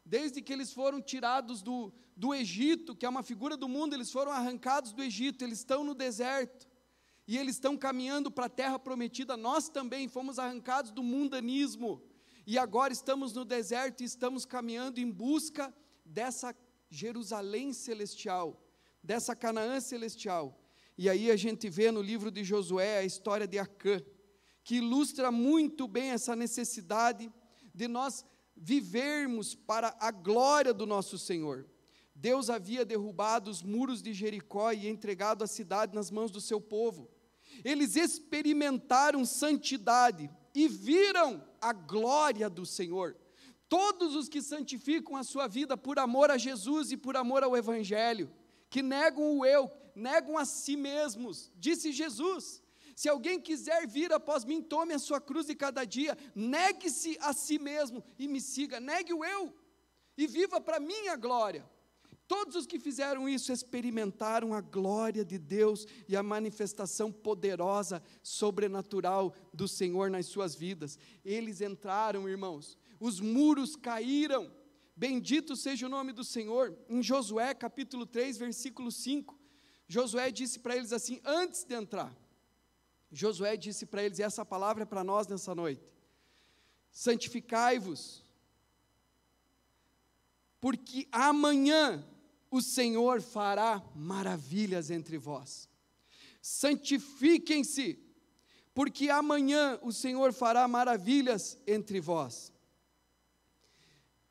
desde que eles foram tirados do Egito, que é uma figura do mundo, eles foram arrancados do Egito, eles estão no deserto, e eles estão caminhando para a terra prometida. Nós também fomos arrancados do mundanismo, e agora estamos no deserto e estamos caminhando em busca dessa Jerusalém celestial, dessa Canaã celestial. E aí a gente vê no livro de Josué a história de Acã, que ilustra muito bem essa necessidade de nós vivermos para a glória do nosso Senhor. Deus havia derrubado os muros de Jericó e entregado a cidade nas mãos do seu povo. Eles experimentaram santidade e viram a glória do Senhor. Todos os que santificam a sua vida por amor a Jesus e por amor ao Evangelho, que negam o eu, negam a si mesmos, disse Jesus, se alguém quiser vir após mim, tome a sua cruz de cada dia, negue-se a si mesmo e me siga, negue o eu, e viva para mim a glória. Todos os que fizeram isso experimentaram a glória de Deus e a manifestação poderosa, sobrenatural do Senhor nas suas vidas. Eles entraram, irmãos, os muros caíram, bendito seja o nome do Senhor. Em Josué capítulo 3, versículo 5, Josué disse para eles assim, antes de entrar, Josué disse para eles, e essa palavra é para nós nessa noite, santificai-vos, porque amanhã o Senhor fará maravilhas entre vós. Santifiquem-se, porque amanhã o Senhor fará maravilhas entre vós.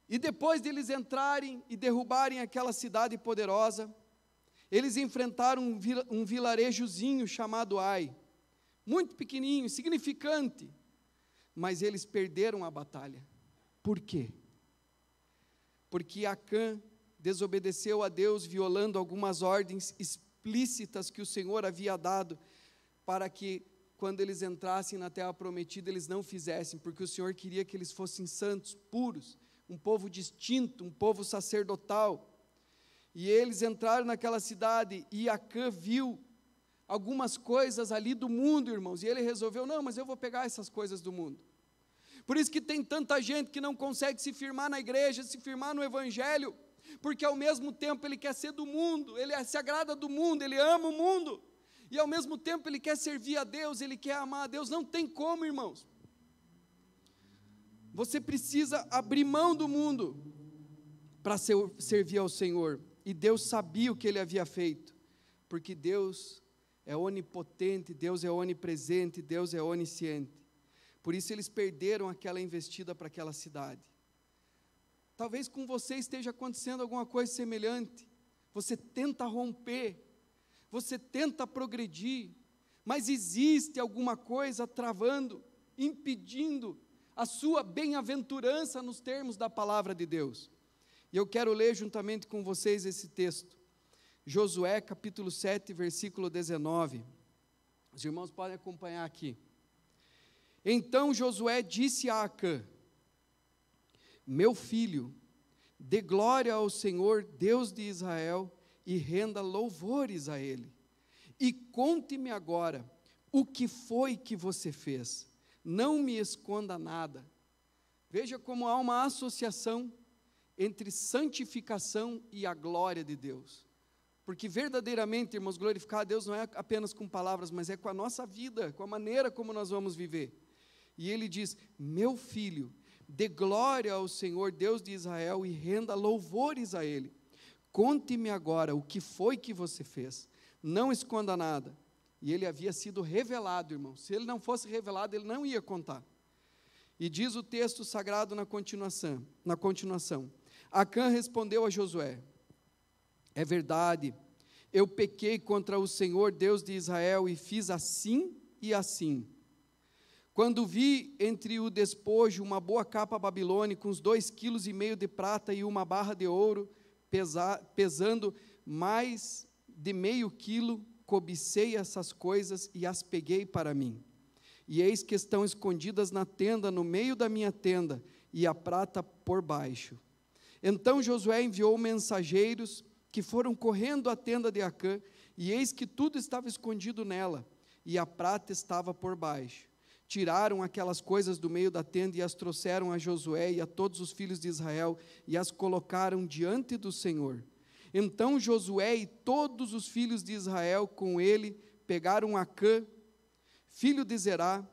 E depois deles entrarem e derrubarem aquela cidade poderosa, eles enfrentaram um vilarejozinho chamado Ai, muito pequenininho, insignificante, mas eles perderam a batalha. Por quê? Porque Acã desobedeceu a Deus, violando algumas ordens explícitas que o Senhor havia dado, para que, quando eles entrassem na terra prometida, eles não fizessem, porque o Senhor queria que eles fossem santos, puros, um povo distinto, um povo sacerdotal. E eles entraram naquela cidade, e Acã viu algumas coisas ali do mundo, irmãos, e ele resolveu, não, mas eu vou pegar essas coisas do mundo. Por isso que tem tanta gente que não consegue se firmar na igreja, se firmar no Evangelho, porque ao mesmo tempo ele quer ser do mundo, ele se agrada do mundo, ele ama o mundo, e ao mesmo tempo ele quer servir a Deus, ele quer amar a Deus. Não tem como, irmãos. Você precisa abrir mão do mundo para servir ao Senhor, e Deus sabia o que ele havia feito, porque Deus é onipotente, Deus é onipresente, Deus é onisciente. Por isso eles perderam aquela investida para aquela cidade. Talvez com você esteja acontecendo alguma coisa semelhante. Você tenta romper, você tenta progredir, mas existe alguma coisa travando, impedindo a sua bem-aventurança nos termos da palavra de Deus. E eu quero ler juntamente com vocês esse texto. Josué capítulo 7, versículo 19. Os irmãos podem acompanhar aqui. Então Josué disse a Acã, meu filho, dê glória ao Senhor, Deus de Israel, e renda louvores a Ele. E conte-me agora, o que foi que você fez? Não me esconda nada. Veja como há uma associação entre santificação e a glória de Deus. Porque verdadeiramente, irmãos, glorificar a Deus não é apenas com palavras, mas é com a nossa vida, com a maneira como nós vamos viver. E ele diz: meu filho, dê glória ao Senhor, Deus de Israel, e renda louvores a Ele. Conte-me agora o que foi que você fez, não esconda nada. E ele havia sido revelado, irmão. Se ele não fosse revelado, ele não ia contar. E diz o texto sagrado na continuação. Acã respondeu a Josué: é verdade, eu pequei contra o Senhor, Deus de Israel, e fiz assim e assim. Quando vi entre o despojo uma boa capa babilônica, com uns 2,5 quilos de prata e uma barra de ouro, pesando mais de meio quilo, cobicei essas coisas e as peguei para mim. E eis que estão escondidas na tenda, no meio da minha tenda, e a prata por baixo. Então Josué enviou mensageiros, que foram correndo à tenda de Acã, e eis que tudo estava escondido nela, e a prata estava por baixo. Tiraram aquelas coisas do meio da tenda, e as trouxeram a Josué e a todos os filhos de Israel, e as colocaram diante do Senhor. Então Josué e todos os filhos de Israel com ele, pegaram Acã, filho de Zerá,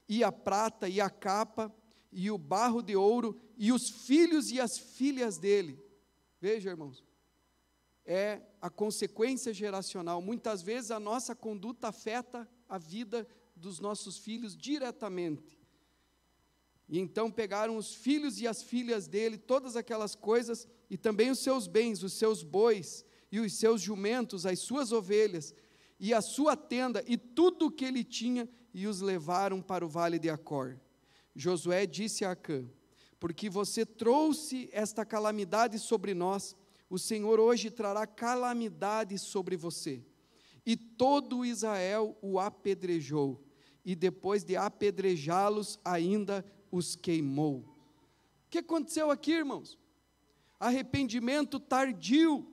e a prata, e a capa, e o barro de ouro, e os filhos e as filhas dele. Veja, irmãos, é a consequência geracional. Muitas vezes a nossa conduta afeta a vida dos nossos filhos diretamente. E então pegaram os filhos e as filhas dele, todas aquelas coisas, e também os seus bens, os seus bois, e os seus jumentos, as suas ovelhas, e a sua tenda, e tudo o que ele tinha, e os levaram para o vale de Acor. Josué disse a Acã: porque você trouxe esta calamidade sobre nós, o Senhor hoje trará calamidade sobre você. E todo Israel o apedrejou, e depois de apedrejá-los, ainda os queimou. O que aconteceu aqui, irmãos? Arrependimento tardio.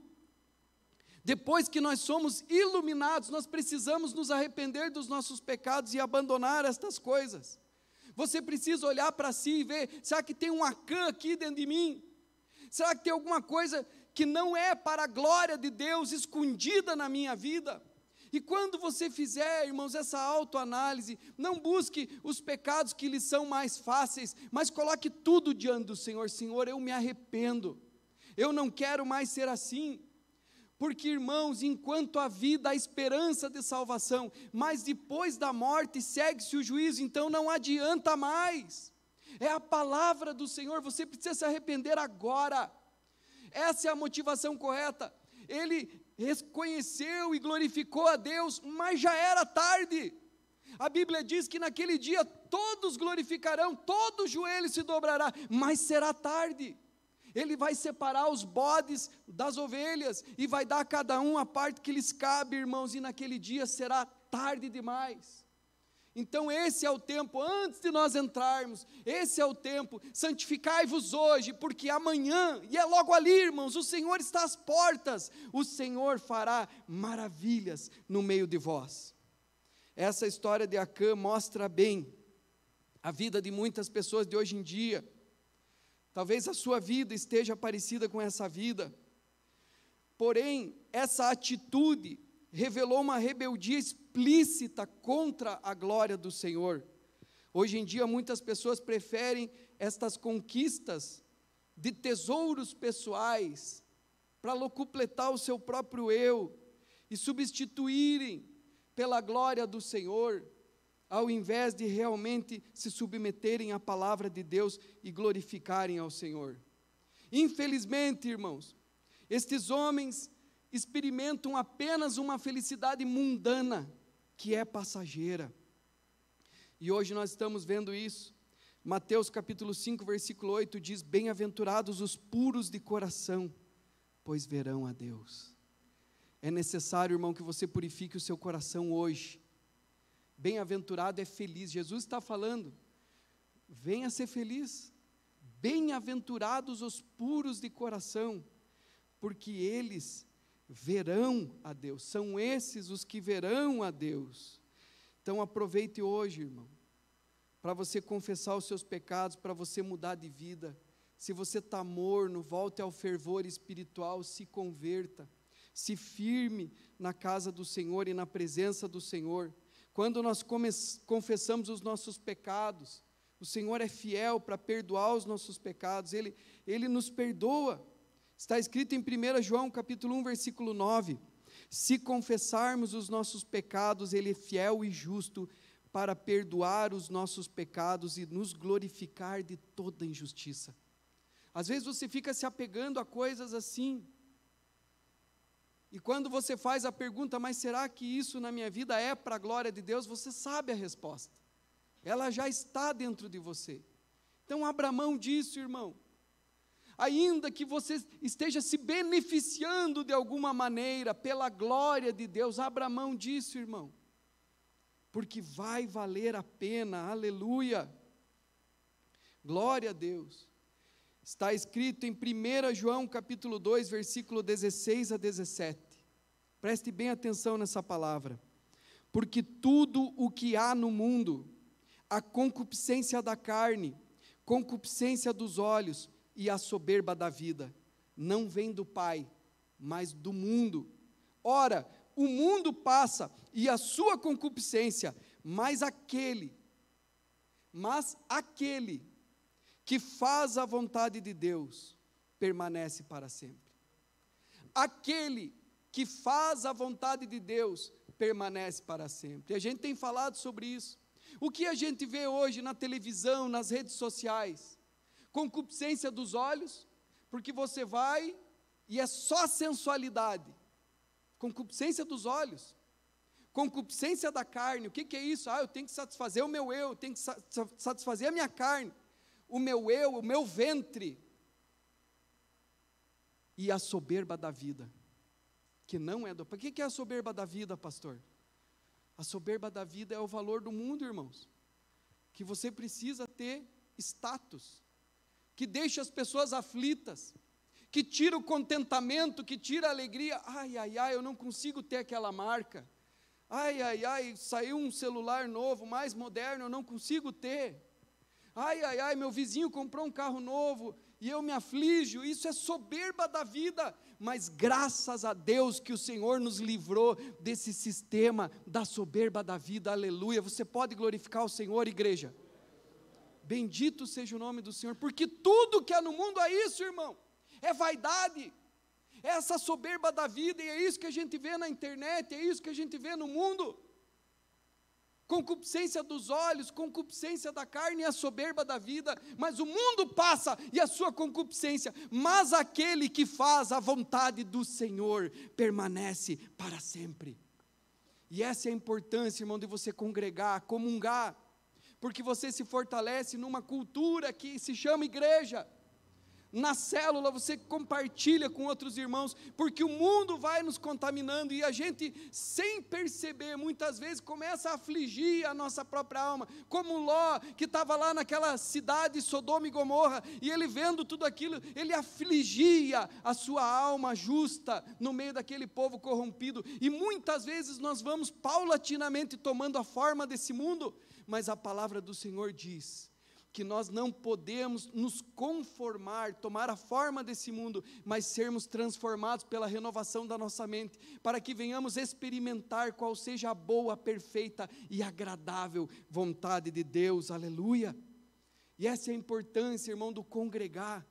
Depois que nós somos iluminados, nós precisamos nos arrepender dos nossos pecados e abandonar estas coisas. Você precisa olhar para si e ver: será que tem um Acã aqui dentro de mim? Será que tem alguma coisa que não é para a glória de Deus escondida na minha vida? E quando você fizer, irmãos, essa autoanálise, não busque os pecados que lhe são mais fáceis, mas coloque tudo diante do Senhor. Senhor, eu me arrependo, eu não quero mais ser assim. Porque, irmãos, enquanto a vida, a esperança de salvação, mas depois da morte segue-se o juízo, então não adianta mais. É a palavra do Senhor, você precisa se arrepender agora. Essa é a motivação correta. Ele reconheceu e glorificou a Deus, mas já era tarde. A Bíblia diz que naquele dia todos glorificarão, todo joelho se dobrará, mas será tarde. Ele vai separar os bodes das ovelhas e vai dar a cada um a parte que lhes cabe, irmãos, e naquele dia será tarde demais. Então esse é o tempo, antes de nós entrarmos, esse é o tempo, santificai-vos hoje, porque amanhã, e é logo ali, irmãos, o Senhor está às portas, o Senhor fará maravilhas no meio de vós. Essa história de Acã mostra bem a vida de muitas pessoas de hoje em dia. Talvez a sua vida esteja parecida com essa vida, porém, essa atitude revelou uma rebeldia explícita contra a glória do Senhor. Hoje em dia, muitas pessoas preferem estas conquistas de tesouros pessoais para locupletar o seu próprio eu e substituírem pela glória do Senhor, ao invés de realmente se submeterem à palavra de Deus e glorificarem ao Senhor. Infelizmente, irmãos, estes homens experimentam apenas uma felicidade mundana, que é passageira. E hoje nós estamos vendo isso. Mateus capítulo 5, versículo 8 diz: bem-aventurados os puros de coração, pois verão a Deus. É necessário, irmão, que você purifique o seu coração hoje. Bem-aventurado é feliz. Jesus está falando: venha ser feliz. Bem-aventurados os puros de coração, porque eles verão a Deus. São esses os que verão a Deus. Então aproveite hoje, irmão, para você confessar os seus pecados, para você mudar de vida, Se você está morno, volte ao fervor espiritual, se converta, se firme na casa do Senhor e na presença do Senhor. Quando nós confessamos os nossos pecados, o Senhor é fiel para perdoar os nossos pecados, Ele nos perdoa. Está escrito em 1 João capítulo 1, versículo 9, se confessarmos os nossos pecados, Ele é fiel e justo para perdoar os nossos pecados e nos glorificar de toda injustiça. Às vezes você fica se apegando a coisas assim, e quando você faz a pergunta, mas será que isso na minha vida é para a glória de Deus? Você sabe a resposta, ela já está dentro de você. Então abra mão disso, irmão. Ainda que você esteja se beneficiando de alguma maneira, pela glória de Deus, abra mão disso, irmão, porque vai valer a pena, aleluia, glória a Deus. Está escrito em 1 João capítulo 2, versículo 16 a 17, preste bem atenção nessa palavra, porque tudo o que há no mundo, a concupiscência da carne, concupiscência dos olhos e a soberba da vida, não vem do Pai, mas do mundo. Ora, o mundo passa e a sua concupiscência, mas aquele que faz a vontade de Deus, permanece para sempre. Aquele que faz a vontade de Deus, permanece para sempre. E a gente tem falado sobre isso. O que a gente vê hoje na televisão, nas redes sociais? Concupiscência dos olhos, porque você vai e é só sensualidade. Concupiscência dos olhos, concupiscência da carne. O que é isso? Eu tenho que satisfazer o meu eu, tenho que satisfazer a minha carne, o meu eu, o meu ventre. E a soberba da vida, que não é do... Por que é a soberba da vida, pastor? A soberba da vida é o valor do mundo, irmãos, que você precisa ter status, que deixa as pessoas aflitas, que tira o contentamento, que tira a alegria. Eu não consigo ter aquela marca. Saiu um celular novo, mais moderno, eu não consigo ter. Meu vizinho comprou um carro novo e eu me aflijo. Isso é soberba da vida, mas graças a Deus que o Senhor nos livrou desse sistema da soberba da vida, aleluia. Você pode glorificar o Senhor, igreja? Bendito seja o nome do Senhor, porque tudo que há no mundo é isso, irmão, é vaidade, é essa soberba da vida, e é isso que a gente vê na internet, é isso que a gente vê no mundo, concupiscência dos olhos, concupiscência da carne e a soberba da vida, mas o mundo passa e a sua concupiscência, mas aquele que faz a vontade do Senhor, permanece para sempre. E essa é a importância, irmão, de você congregar, comungar, porque você se fortalece numa cultura que se chama igreja. Na célula você compartilha com outros irmãos, porque o mundo vai nos contaminando e a gente, sem perceber, muitas vezes começa a afligir a nossa própria alma, como Ló, que estava lá naquela cidade, Sodoma e Gomorra, e ele vendo tudo aquilo, ele afligia a sua alma justa, no meio daquele povo corrompido, e muitas vezes nós vamos paulatinamente tomando a forma desse mundo, mas a palavra do Senhor diz que nós não podemos nos conformar, tomar a forma desse mundo, mas sermos transformados pela renovação da nossa mente, para que venhamos experimentar qual seja a boa, perfeita e agradável vontade de Deus, aleluia. E essa é a importância, irmão, do congregar,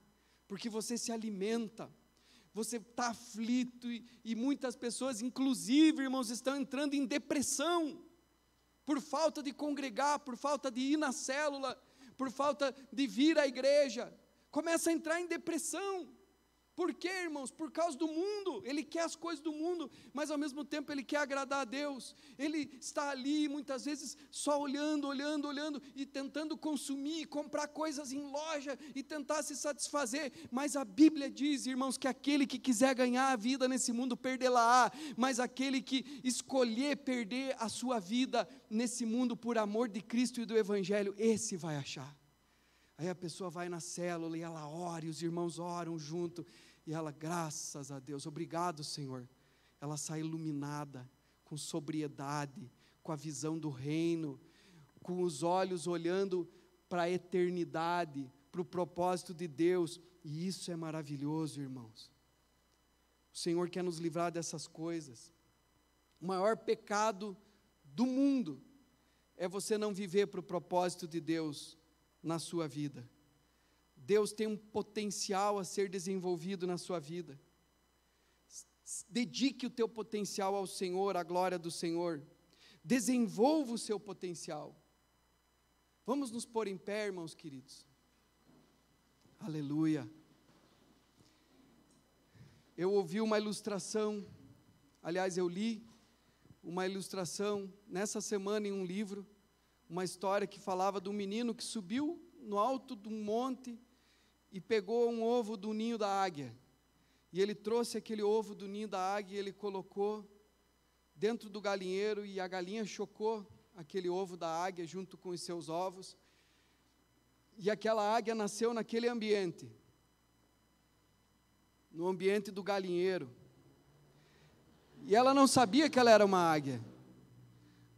porque você se alimenta, você está aflito, e muitas pessoas, inclusive, irmãos, estão entrando em depressão, por falta de congregar, por falta de ir na célula, por falta de vir à igreja, começa a entrar em depressão. Por quê, irmãos? Por causa do mundo. Ele quer as coisas do mundo, mas ao mesmo tempo ele quer agradar a Deus. Ele está ali muitas vezes só olhando e tentando consumir, comprar coisas em loja e tentar se satisfazer, mas a Bíblia diz, irmãos, que aquele que quiser ganhar a vida nesse mundo, perdê-la-á, mas aquele que escolher perder a sua vida nesse mundo por amor de Cristo e do Evangelho, esse vai achar. Aí a pessoa vai na célula e ela ora, e os irmãos oram junto, e ela, graças a Deus, obrigado, Senhor. Ela sai iluminada, com sobriedade, com a visão do reino, com os olhos olhando para a eternidade, para o propósito de Deus, e isso é maravilhoso, irmãos. O Senhor quer nos livrar dessas coisas. O maior pecado do mundo é você não viver para o propósito de Deus na sua vida. Deus tem um potencial a ser desenvolvido na sua vida. Dedique o teu potencial ao Senhor, à glória do Senhor. Desenvolva o seu potencial. Vamos nos pôr em pé, irmãos queridos. Aleluia. Eu ouvi uma ilustração, aliás, eu li uma ilustração nessa semana em um livro, uma história que falava de um menino que subiu no alto de um monte e pegou um ovo do ninho da águia. E ele trouxe aquele ovo do ninho da águia e ele colocou dentro do galinheiro, e a galinha chocou aquele ovo da águia junto com os seus ovos. E aquela águia nasceu naquele ambiente, no ambiente do galinheiro. E ela não sabia que ela era uma águia,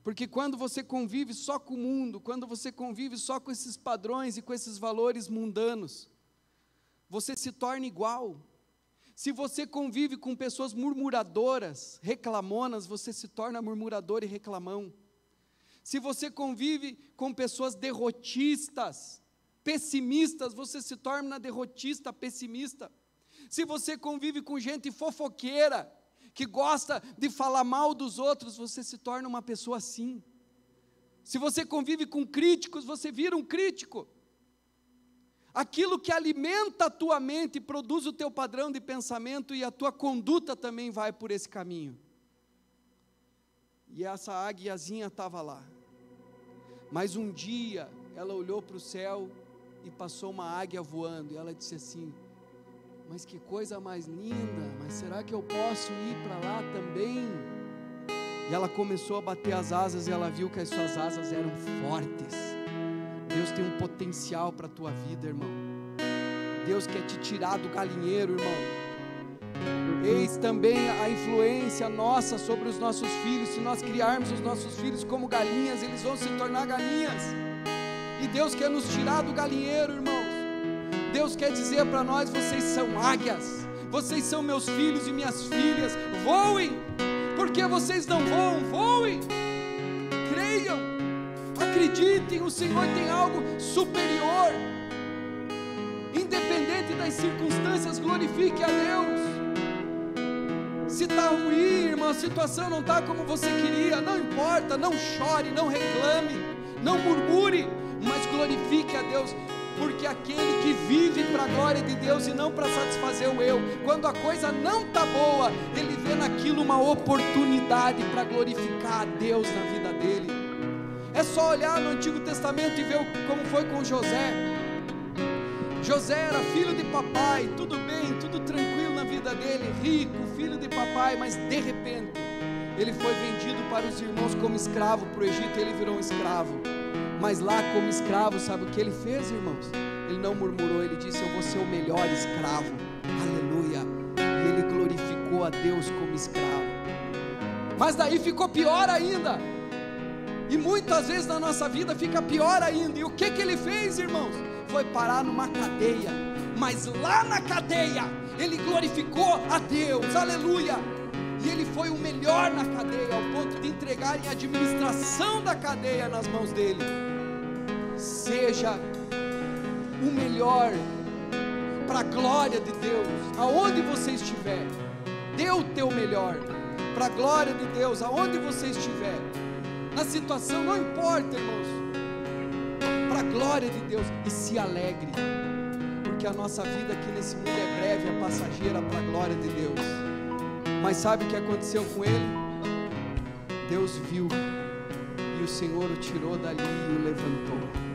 porque quando você convive só com o mundo, quando você convive só com esses padrões e com esses valores mundanos, você se torna igual. Se você convive com pessoas murmuradoras, reclamonas, você se torna murmurador e reclamão. Se você convive com pessoas derrotistas, pessimistas, você se torna derrotista, pessimista. Se você convive com gente fofoqueira, que gosta de falar mal dos outros, você se torna uma pessoa assim. Se você convive com críticos, você vira um crítico. Aquilo que alimenta a tua mente, produz o teu padrão de pensamento, e a tua conduta também vai por esse caminho. E essa águiazinha estava lá. Mas um dia, ela olhou para o céu e passou uma águia voando, e ela disse assim: mas que coisa mais linda, mas será que eu posso ir para lá também? E ela começou a bater as asas, e ela viu que as suas asas eram fortes. Deus tem um potencial para a tua vida, irmão. Deus quer te tirar do galinheiro, irmão. Eis também a influência nossa sobre os nossos filhos. Se nós criarmos os nossos filhos como galinhas, eles vão se tornar galinhas. E Deus quer nos tirar do galinheiro, irmãos. Deus quer dizer para nós: vocês são águias, vocês são meus filhos e minhas filhas, voem, porque vocês não voam, voem, creiam, acreditem, o Senhor tem algo superior. Independente das circunstâncias, glorifique a Deus. Se está ruim, irmão, a situação não está como você queria, não importa, não chore, não reclame, não murmure, mas glorifique a Deus, porque aquele que vive para a glória de Deus e não para satisfazer o eu, quando a coisa não está boa, ele vê naquilo uma oportunidade para glorificar a Deus na vida dele. É só olhar no Antigo Testamento e ver como foi com José. José era filho de papai, tudo bem, tudo tranquilo na vida dele, rico, filho de papai, mas de repente, ele foi vendido para os irmãos como escravo para o Egito, e ele virou um escravo. Mas lá como escravo, sabe o que ele fez, irmãos? Ele não murmurou, ele disse: eu vou ser o melhor escravo, aleluia. E ele glorificou a Deus como escravo. Mas daí ficou pior ainda, e muitas vezes na nossa vida fica pior ainda. E o que ele fez, irmãos? Foi parar numa cadeia, mas lá na cadeia, ele glorificou a Deus, aleluia. E ele foi o melhor na cadeia, ao ponto de entregarem a administração da cadeia nas mãos dele. Seja o melhor para a glória de Deus, aonde você estiver. Dê o teu melhor para a glória de Deus, aonde você estiver. Na situação, não importa, irmãos, para a glória de Deus. E se alegre, porque a nossa vida aqui nesse mundo é breve, é passageira, para a glória de Deus. Mas sabe o que aconteceu com ele? Deus viu, e o Senhor o tirou dali e o levantou.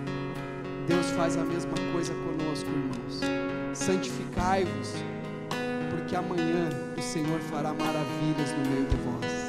Deus faz a mesma coisa conosco, irmãos. Santificai-vos, porque amanhã o Senhor fará maravilhas no meio de vós.